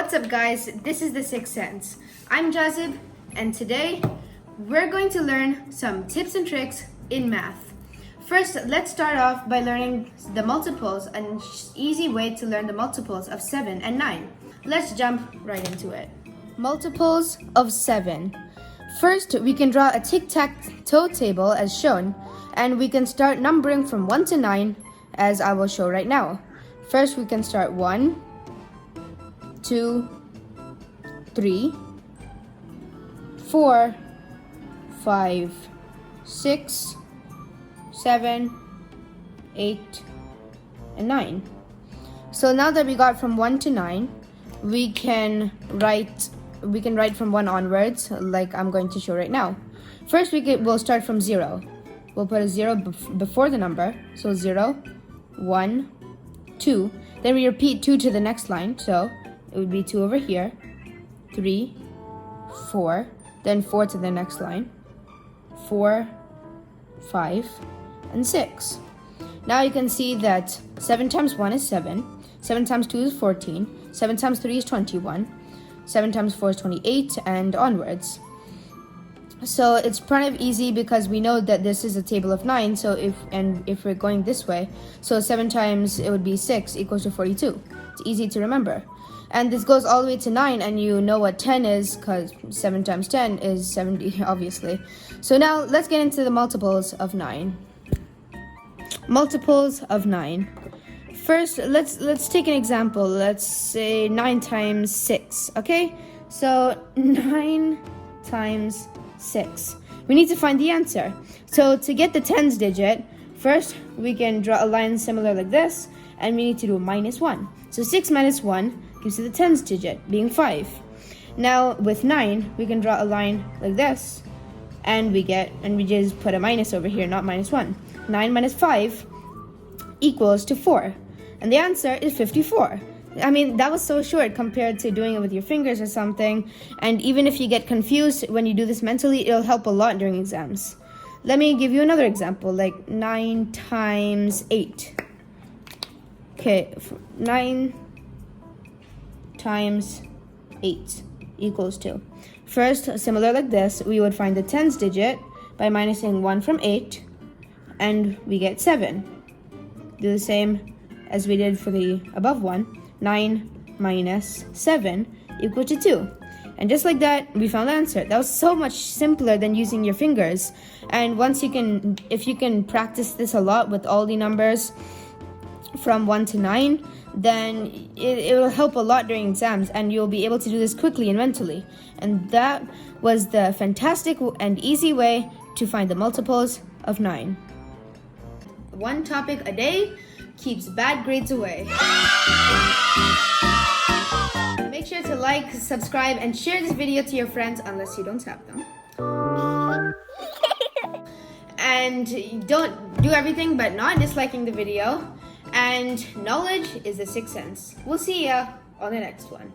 What's up guys, this is The Sixth Sense. I'm Jazib and today we're going to learn some tips and tricks in math. First, let's start off by learning the multiples, an easy way to learn the multiples of 7 and 9. Let's jump right into it. Multiples of 7. First, we can draw a tic-tac-toe table as shown, and we can start numbering from 1 to 9 as I will show right now. First, we can start 1, 2, 3, 4, 5, 6, 7, 8, and 9. So now that we got from 1 to 9, we can write from 1 onwards, like I'm going to show right now. First, we'll start from 0. We'll put a 0 before the number, so 0, 1, 2. Then we repeat 2 to the next line, so it would be 2 over here, 3, 4, then 4 to the next line, 4, 5, and 6. Now you can see that 7 times 1 is 7, 7 times 2 is 14, 7 times 3 is 21, 7 times 4 is 28, and onwards. So it's kind of easy because we know that this is a table of 9, so if we're going this way, so 7 times it would be 6 equals to 42. It's easy to remember. And this goes all the way to 9, and you know what 10 is because 7 times 10 is 70, obviously. So now let's get into the multiples of 9. Multiples of 9. First, let's take an example. Let's say 9 times 6, okay? So 9 times 6. We need to find the answer. So to get the tens digit, first we can draw a line similar like this, and we need to do a minus 1. So 6 minus 1 gives you the tens digit, being 5. Now with 9, we can draw a line like this, and we just put a minus over here, not minus 1. 9 minus 5 equals to 4. And the answer is 54. I mean, that was so short compared to doing it with your fingers or something. And even if you get confused when you do this mentally, it'll help a lot during exams. Let me give you another example, like 9 times 8. Okay, 9 times 8 equals to. First, similar like this, we would find the tens digit by minusing 1 from 8, and we get 7. Do the same as we did for the above one. 9 minus 7 equal to 2. And just like that, we found the answer. That was so much simpler than using your fingers. And if you can practice this a lot with all the numbers from 1 to 9, then it will help a lot during exams, and you'll be able to do this quickly and mentally. And that was the fantastic and easy way to find the multiples of 9. One topic a day keeps bad grades away. Make sure to like, subscribe, and share this video to your friends unless you don't have them. And don't do everything but not disliking the video. And knowledge is the sixth sense. We'll see ya on the next one.